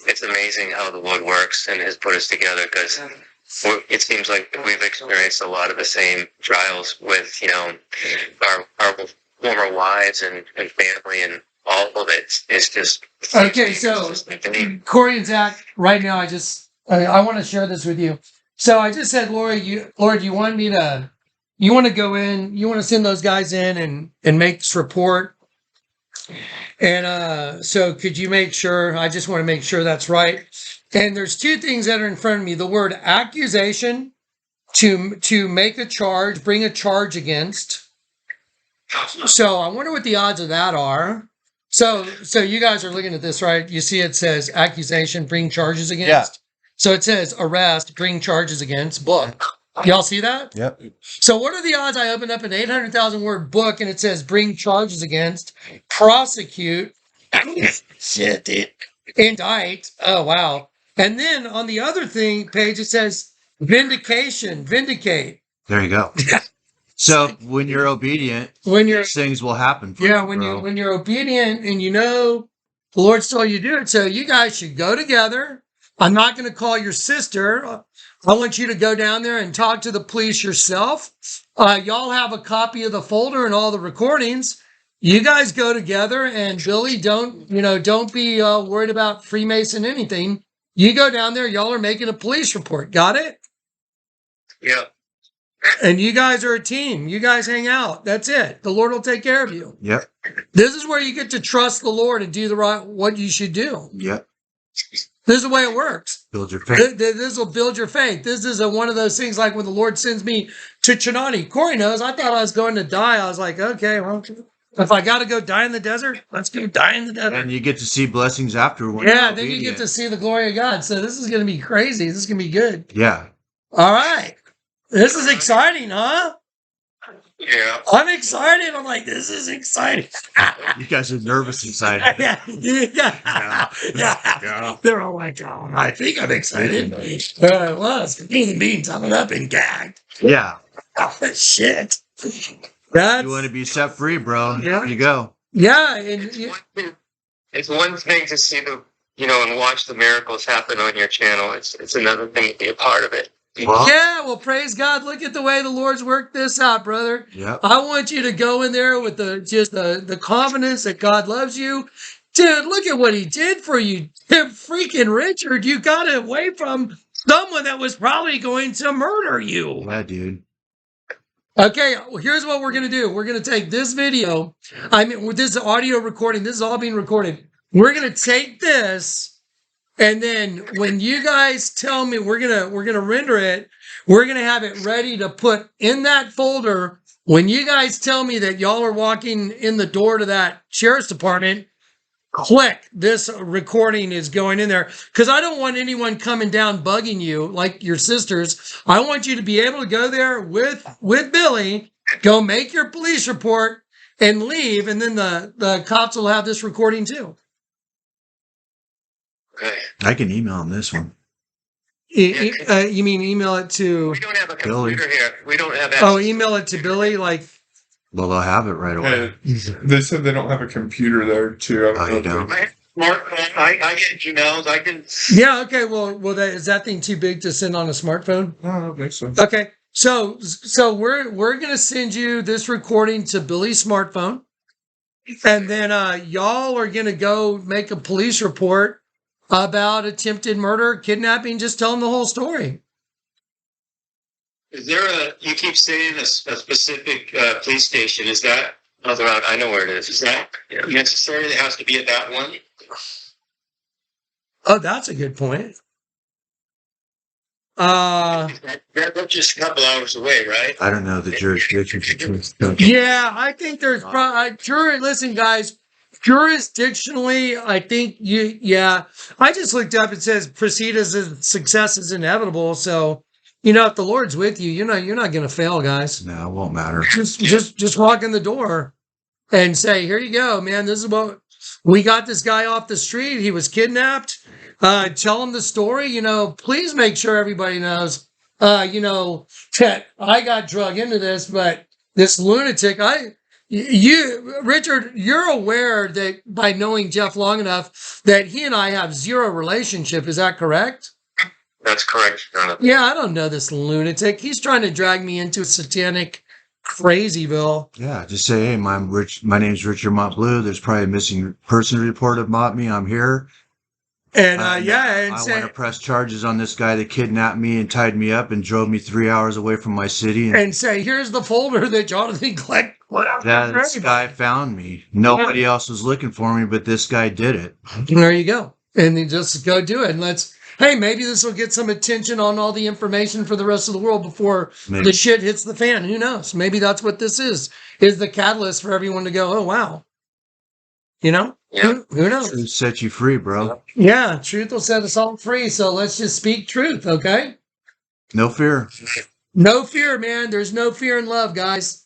it's amazing how the Lord works and has put us together, because it seems like we've experienced a lot of the same trials with, our former wives and family, and all of it is just. Okay, so Corey and Zach, right now, I want to share this with you. So I just said, Lord, you want to go in, you want to send those guys in and make this report. And so could you make sure, I just want to make sure that's right. And there's two things that are in front of me. The word accusation, to make a charge, bring a charge against. So I wonder what the odds of that are. So you guys are looking at this, right? You see it says accusation, bring charges against. Yeah. So it says arrest, bring charges against, book. Y'all see that? Yep. So what are the odds I open up an 800,000 word book and it says bring charges against, prosecute, shit, dude, indict. Oh, wow. And then on the other page, it says vindication, vindicate. There you go. So when you're obedient, When you're things will happen. For Yeah, you, bro. when you're obedient and you know the Lord's told you to do it, so you guys should go together. I'm not going to call your sister. I want you to go down there and talk to the police yourself. Y'all have a copy of the folder and all the recordings. You guys go together, and Billy, don't be worried about Freemason anything. You go down there. Y'all are making a police report. Got it? Yeah. And you guys are a team. You guys hang out. That's it. The Lord will take care of you. Yep. This is where you get to trust the Lord and do what you should do. Yep. This is the way it works. Build your faith. This will build your faith. This is one of those things like when the Lord sends me to Chinani. Corey knows, I thought I was going to die. I was like, okay, well, if I got to go die in the desert, let's go die in the desert. And you get to see blessings after. When Yeah, you're then you get obedient. to see the glory of God. So this is going to be crazy. This is going to be good. Yeah. All right. This is exciting, huh? Yeah. I'm excited. I'm like, this is exciting. You guys are nervous inside. Yeah. They're all like, oh, I think I'm excited. Well, it's being tumbled up and gagged. Yeah. Oh, shit. You That's, want to be set free, bro. Yeah. There you go. yeah. And, It's one thing to see and watch the miracles happen on your channel. It's another thing to be a part of it. Well, yeah, well, praise God. Look at the way the Lord's worked this out, brother. yep. I want you to go in there with the confidence that God loves you. Dude, look at what he did for you. Freaking Richard, you got away from someone that was probably going to murder you. Yeah, dude. Okay, well, here's what we're going to do. We're going to take this video. With this audio recording, this is all being recorded. We're going to take this, and then when you guys tell me, we're gonna render it. We're gonna have it ready to put in that folder. When you guys tell me that y'all are walking in the door to that sheriff's department, click, this recording is going in there, because I don't want anyone coming down bugging you like your sisters. I want you to be able to go there with Billy, go make your police report and leave, and then the cops will have this recording too. Okay. I can email him this one. You mean email it to? We don't have a Billy. computer here. We don't have Oh, access email it to Billy. Like, Well, they'll have it right away. They said they don't have a computer there too. I Oh, you don't know. I have smartphone. I get emails. I can. yeah, okay. Well, is that thing too big to send on a smartphone? No, I don't think so. Okay, so we're gonna send you this recording to Billy's smartphone, and then y'all are gonna go make a police report about attempted murder, kidnapping. Just tell them the whole story. Is there you keep saying a specific police station? Is that? I know where it is. Is that necessary? It has to be at that one. Oh, that's a good point. That's just a couple hours away, right? I don't know the jurisdiction. Yeah, I think there's listen, guys. Jurisdictionally, I think I just looked up. It says proceed as if success is inevitable. So, if the Lord's with you, you're not going to fail, guys. No, it won't matter. Just walk in the door and say, here you go, man. This is what we got this guy off the street. He was kidnapped. Tell him the story, please make sure everybody knows, that I got drug into this, but this lunatic, Richard, you're aware that by knowing Jeff long enough that he and I have zero relationship. Is that correct? That's correct, Jonathan. Yeah, I don't know this lunatic. He's trying to drag me into satanic crazyville. Yeah, just say, hey, my name's Richard Montbleau. There's probably a missing person report about me. I'm here. And I say, want to press charges on this guy that kidnapped me and tied me up and drove me 3 hours away from my city. And say, here's the folder that Jonathan collected. This guy found me. Nobody else was looking for me, but this guy did it. There you go. And then just go do it. And maybe this will get some attention on all the information for the rest of the world before Maybe. the shit hits the fan. Who knows? Maybe that's what this is the catalyst for everyone to go, oh, wow. Yeah. Who knows? It'll set you free, bro. Yeah, truth will set us all free. So let's just speak truth, okay? No fear. No fear, man. There's no fear in love, guys.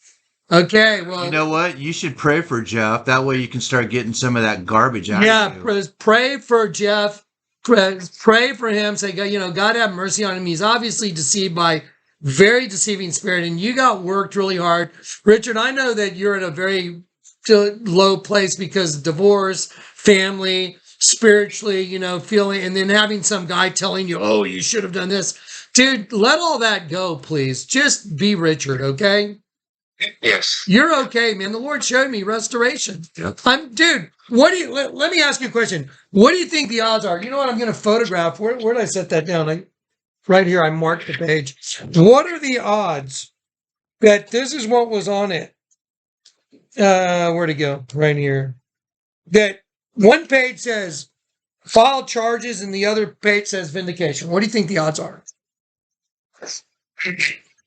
Okay, well. You know what? You should pray for Jeff. That way you can start getting some of that garbage out of you. Pray for Jeff. Pray for him. Say, God have mercy on him. He's obviously deceived by very deceiving spirit, and you got worked really hard. Richard, I know that you're in a very low place because of divorce, family, spiritually, feeling, and then having some guy telling you, oh, you should have done this. Dude, let all that go, please. Just be Richard, okay? Yes. You're okay, man. The Lord showed me restoration. Yep. Dude, let me ask you a question. What do you think the odds are? You know what? I'm going to photograph. Where did I set that down? Right here, I marked the page. What are the odds that this is what was on it? Where'd it go? Right here. That one page says file charges and the other page says vindication. What do you think the odds are?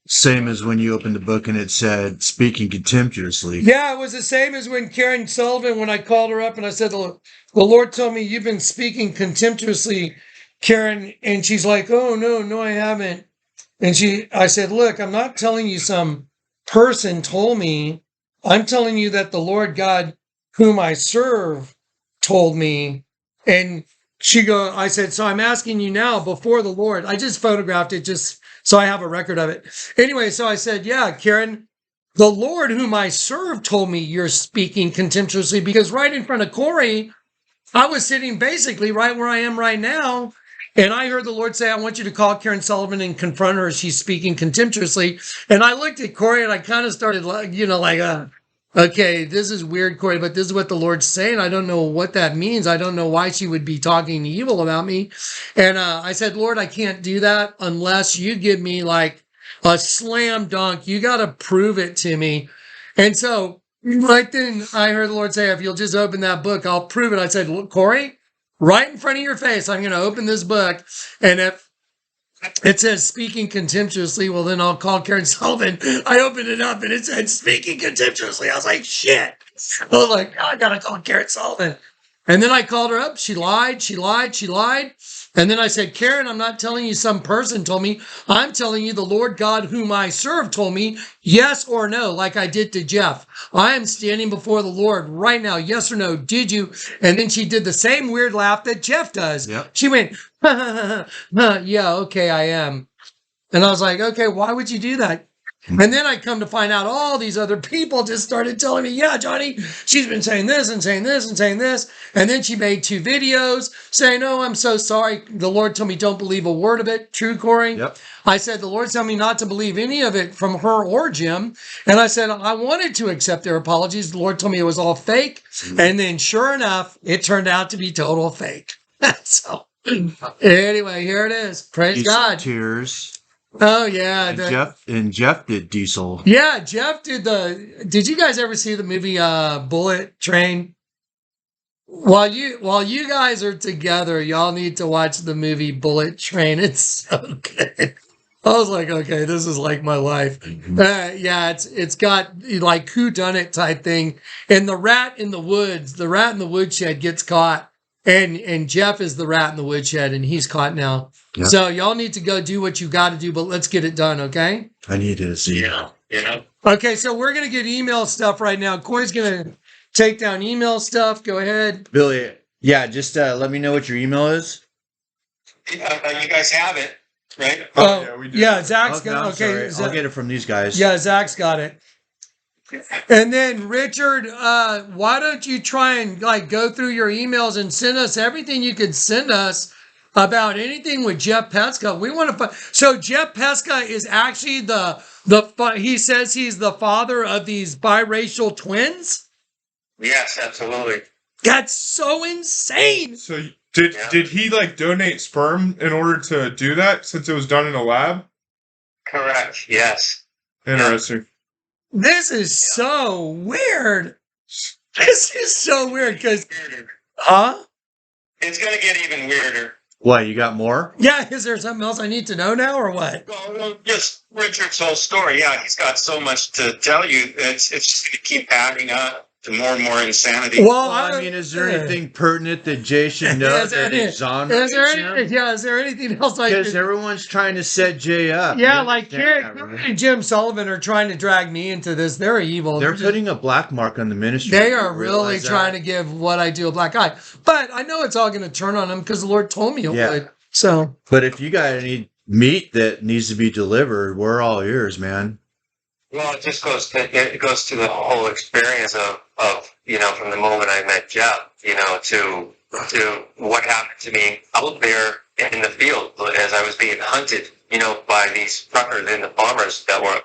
Same as when you opened the book and it said speaking contemptuously. Yeah, it was the same as when Karen Sullivan, when I called her up and I said, the Lord told me you've been speaking contemptuously, Karen. And she's like, oh, no, I haven't. And I said, look, I'm not telling you some person told me. I'm telling you that the Lord God whom I serve told me. And I said, so I'm asking you now before the Lord. I just photographed it just so I have a record of it. Anyway, so I said, yeah, Karen, the Lord whom I serve told me you're speaking contemptuously, because right in front of Corey, I was sitting basically right where I am right now. And I heard the Lord say, I want you to call Karen Sullivan and confront her as she's speaking contemptuously. And I looked at Corey and I kind of started, okay, this is weird, Corey, but this is what the Lord's saying. I don't know what that means. I don't know why she would be talking evil about me. And I said, Lord, I can't do that unless you give me like a slam dunk. You got to prove it to me. And so right then I heard the Lord say, if you'll just open that book, I'll prove it. I said, look, Corey, right in front of your face, I'm going to open this book. And if it says speaking contemptuously, well, then I'll call Karen Sullivan. I opened it up and it said speaking contemptuously. I was like, shit. I was like, oh, I got to call Karen Sullivan. And then I called her up. She lied. And then I said, Karen, I'm not telling you some person told me. I'm telling you the Lord God whom I serve told me, yes or no, like I did to Jeff. I am standing before the Lord right now. Yes or no, did you? And then she did the same weird laugh that Jeff does. Yep. She went, yeah, okay, I am. And I was like, okay, why would you do that? And then I come to find out all these other people just started telling me, yeah, Johnny, she's been saying this and saying this and saying this. And then she made 2 videos saying, oh, I'm so sorry. The Lord told me don't believe a word of it. True, Corey? Yep. I said, the Lord told me not to believe any of it from her or Jim. And I said, I wanted to accept their apologies. The Lord told me it was all fake. And then sure enough, it turned out to be total fake. So anyway, here it is. Praise God. Tears. Oh yeah, And Jeff did Diesel. Yeah, Jeff did Did you guys ever see the movie Bullet Train? While you guys are together, y'all need to watch the movie Bullet Train. It's so good. I was like, okay, this is like my life. Yeah, it's got like whodunit type thing. And the rat in the woodshed gets caught. And Jeff is the rat in the woodshed, and he's caught now. Yep. So y'all need to go do what you got to do, but let's get it done, okay? I need to see. Yeah. Okay, so we're going to get email stuff right now. Corey's going to take down email stuff. Go ahead. Billy, yeah, just let me know what your email is. You guys have it, right? Oh, yeah, we do. Yeah, Zach's got No, okay. sorry. I'll get it from these guys. Yeah, Zach's got it. And then Richard, why don't you try and go through your emails and send us everything you could send us about anything with Jeff Peska. We want to. So Jeff Peska is actually he says he's the father of these biracial twins. Yes, absolutely. That's so insane. So did he donate sperm in order to do that since it was done in a lab? Correct. Yes. Interesting. This is so weird. This is so weird because, huh? It's going to get even weirder. What, you got more? Yeah, is there something else I need to know now or what? Well, just Richard's whole story. Yeah, he's got so much to tell you. It's just going to keep adding up to more and more insanity. Well, I mean, is there anything pertinent that Jay should know that exonerates him? Yeah, is there anything else I Because everyone's trying to set Jay up. Yeah, like Karen and Jim Sullivan are trying to drag me into this. They're evil. They're putting a black mark on the ministry. They are really trying to give what I do a black eye. But I know it's all going to turn on them because the Lord told me it would. So, but if you got any meat that needs to be delivered, we're all ears, man. Well, it just goes to the whole experience of from the moment I met Jeff, to what happened to me out there in the field as I was being hunted, by these truckers and the farmers that were,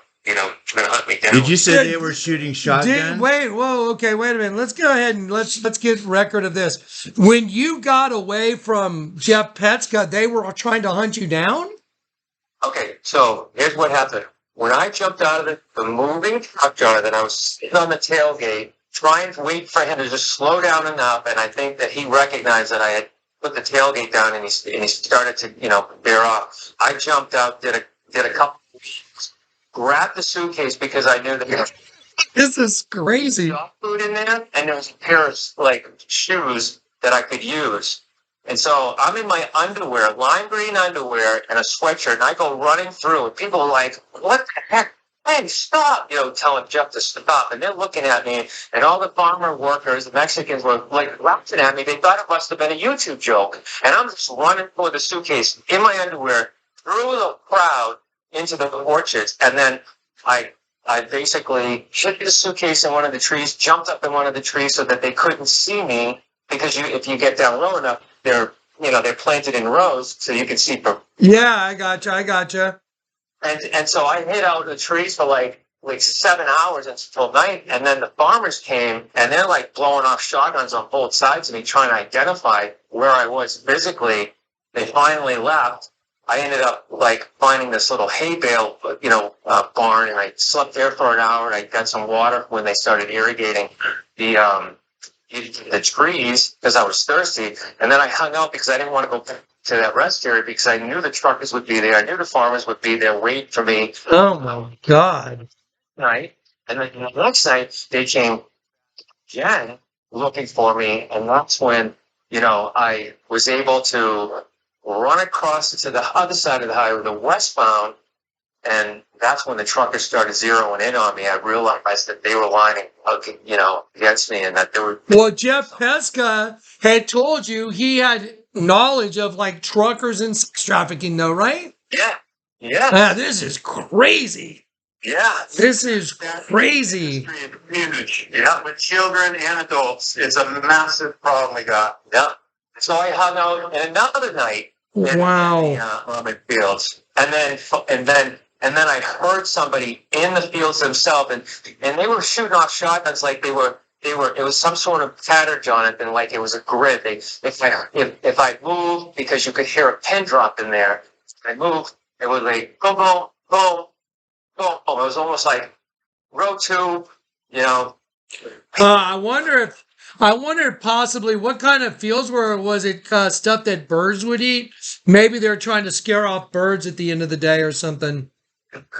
trying to hunt me down. Did you say they were shooting shotguns? Wait a minute. Let's go ahead and let's get record of this. When you got away from Jeff Peska, they were trying to hunt you down? Okay, so here's what happened. When I jumped out of the moving truck jar, that I was sitting on the tailgate, trying to wait for him to just slow down enough, and I think that he recognized that I had put the tailgate down, and he started to, veer off. I jumped out, did a couple of weeks, grabbed the suitcase because I knew that there was This is crazy. dog food in there, and there was a pair of shoes that I could use. And so I'm in my underwear, lime green underwear, and a sweatshirt, and I go running through, and people are like, "What the heck? Hey, stop!" Telling Jeff to stop. And they're looking at me, and all the farmer workers, the Mexicans, were laughing at me. They thought it must have been a YouTube joke. And I'm just running for the suitcase in my underwear through the crowd into the orchards, and then I basically hit the suitcase in one of the trees, jumped up in one of the trees so that they couldn't see me, because if you get down low enough, they're planted in rows so you can see from. Yeah, I gotcha. And so I hid out in the trees for like 7 hours until night, and then the farmers came, and they're blowing off shotguns on both sides of me, trying to identify where I was physically. They finally left. I ended up finding this little hay bale, barn, and I slept there for an hour, and I got some water when they started irrigating the trees because I was thirsty, and then I hung out because I didn't want to go back to that rest area because I knew the truckers would be there. I knew the farmers would be there waiting for me. Oh my God. Night. And then the next night they came again looking for me, and that's when, I was able to run across to the other side of the highway, the westbound, and that's when the truckers started zeroing in on me. I realized that they were lining against me, and that they were. Well, Jeff Peska had told you he had knowledge of truckers and sex trafficking, though, right? Yeah. This is crazy. Yeah. This is crazy. Huge. Yeah, with children and adults, it's a massive problem we got. Yeah. So I hung out another night. Wow. In the fields, and then I heard somebody in the fields themselves, and they were shooting off shotguns like they were. It was some sort of pattern on it, and it was a grid. If I moved, because you could hear a pin drop in there, I moved. It was boom, boom, boom, boom. It was almost like row 2. I wonder if possibly what kind of fields was it stuff that birds would eat? Maybe they're trying to scare off birds at the end of the day or something.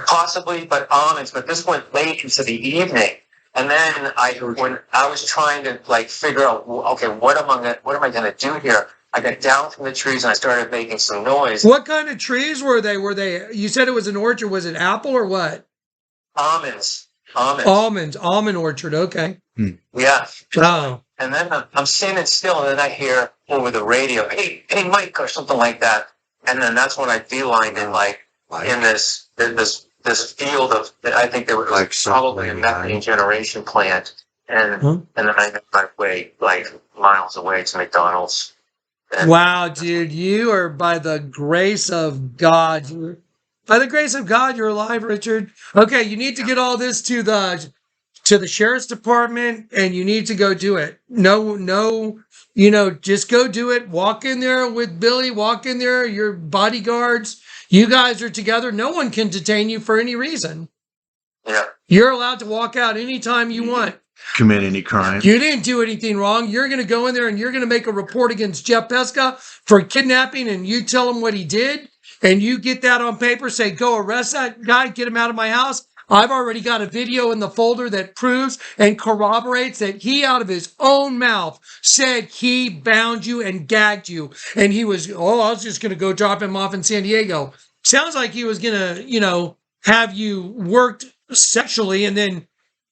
Possibly, but almonds. But this went late into the evening, and then when I was trying to figure out, okay, what am I going to do here? I got down from the trees and I started making some noise. What kind of trees were they? You said it was an orchard. Was it apple or what? Almonds. Almond orchard. Okay. Yeah. Oh. And then I'm standing still, and then I hear over the radio, "Hey, Mike," or something like that. And then that's when I beelined in this field of, I think there was probably a methane generation plant, and then I made my way miles away to McDonald's. Wow, dude, you are by the grace of God. You're alive, Richard. Okay, you need to get all this to the sheriff's department, and you need to go do it. No, just go do it. Walk in there with Billy. Walk in there, your bodyguards. You guys are together. No one can detain you for any reason. Yeah. You're allowed to walk out anytime you want. Commit any crime. You didn't do anything wrong. You're going to go in there and you're going to make a report against Jeff Peska for kidnapping, and you tell him what he did, and you get that on paper, say, go arrest that guy, get him out of my house. I've already got a video in the folder that proves and corroborates that he, out of his own mouth, said he bound you and gagged you. And he was, I was just going to go drop him off in San Diego. Sounds like he was going to, have you worked sexually and then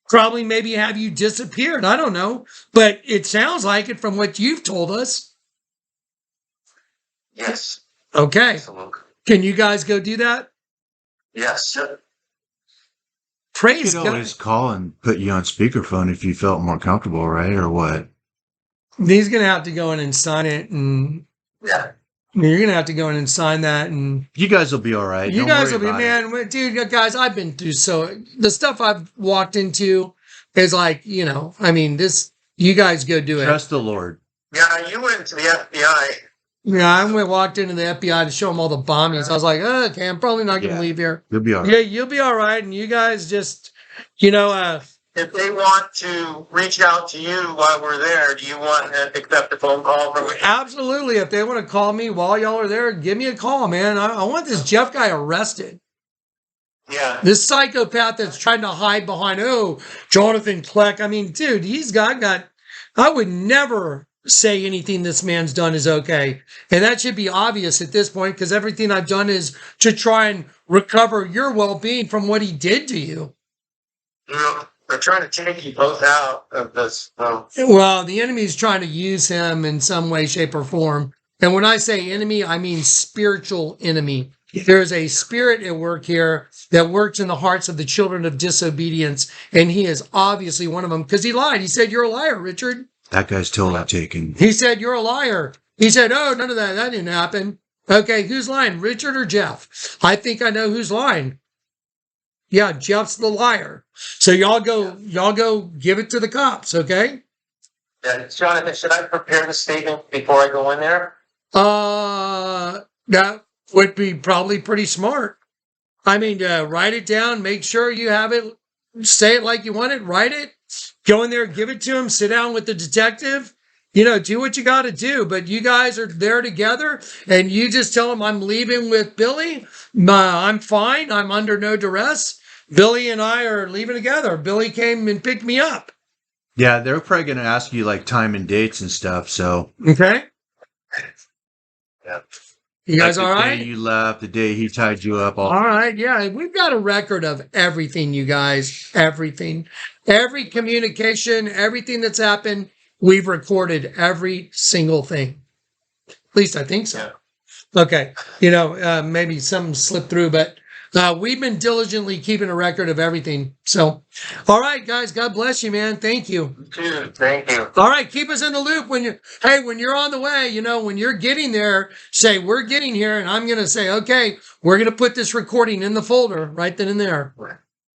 probably maybe have you disappeared. I don't know. But it sounds like it from what you've told us. Yes. Okay. Absolutely. Can you guys go do that? Yes. You Praise could God. always call and put you on speakerphone if you felt more comfortable, right? Or what? He's going to have to go in and sign it, and Yeah. you're going to have to go in and sign that, and You guys will be all right. you Don't guys worry will be, about it. man, dude, guys, I've been through the stuff I've walked into is like, I mean, you guys go do it. Trust the Lord. Yeah, you went to the FBI. Yeah, I walked into the FBI to show them all the bombings. I was like, oh, okay, I'm probably not going to Yeah. leave here. You'll be all right. Yeah, you'll be all right, and you guys just, If they want to reach out to you while we're there, do you want to accept a phone call from me? absolutely, if they want to call me while y'all are there, give me a call, man. I want this Jeff guy arrested. Yeah. This psychopath that's trying to hide behind, Jonathan Kleck. I mean, dude, he's got, I would never say anything this man's done is okay. And that should be obvious at this point, because everything I've done is to try and recover your well-being from what he did to you. They're trying to take you both out of this. Well, the enemy's trying to use him in some way, shape, or form. And when I say enemy, I mean spiritual enemy. There is a spirit at work here that works in the hearts of the children of disobedience. And he is obviously one of them, because he lied. He said, "You're a liar, Richard." That guy's totally taken. He said, "You're a liar." He said, "Oh, none of that. That didn't happen." Okay, who's lying, Richard or Jeff? I think I know who's lying. Yeah, Jeff's the liar. So y'all go give it to the cops, okay? Yeah, Jonathan, should I prepare the statement before I go in there? That would be probably pretty smart. I mean, write it down, make sure you have it, say it like you want it, write it, go in there, give it to him, sit down with the detective, do what you got to do. But you guys are there together, and you just tell him, "I'm leaving with Billy. I'm fine. I'm under no duress. Billy and I are leaving together. Billy came and picked me up." Yeah, they're probably going to ask you like time and dates and stuff. So, Okay? Yeah. You guys like all the right? day you left, the day he tied you up. All right, yeah, we've got a record of everything, you guys. Everything. Every communication, everything that's happened, we've recorded every single thing. At least I think so. Yeah. Okay, maybe some slipped through, but we've been diligently keeping a record of everything. So, all right, guys, God bless you, man. Thank you. Dude, thank you. All right, keep us in the loop when you're on the way, when you're getting there, say, "We're getting here," and I'm going to say, "Okay, we're going to put this recording in the folder right then and there."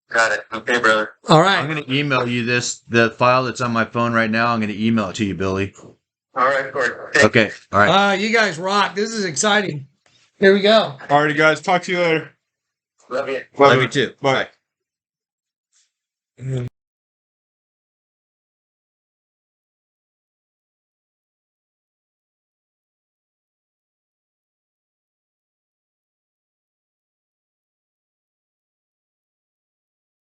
Got it. Okay, brother. All right. I'm going to email you the file that's on my phone right now. I'm going to email it to you, Billy. All right, Gordon. Okay. All right. You guys rock. This is exciting. Here we go. Alrighty, guys. Talk to you later. Love you. Love you too. Bye.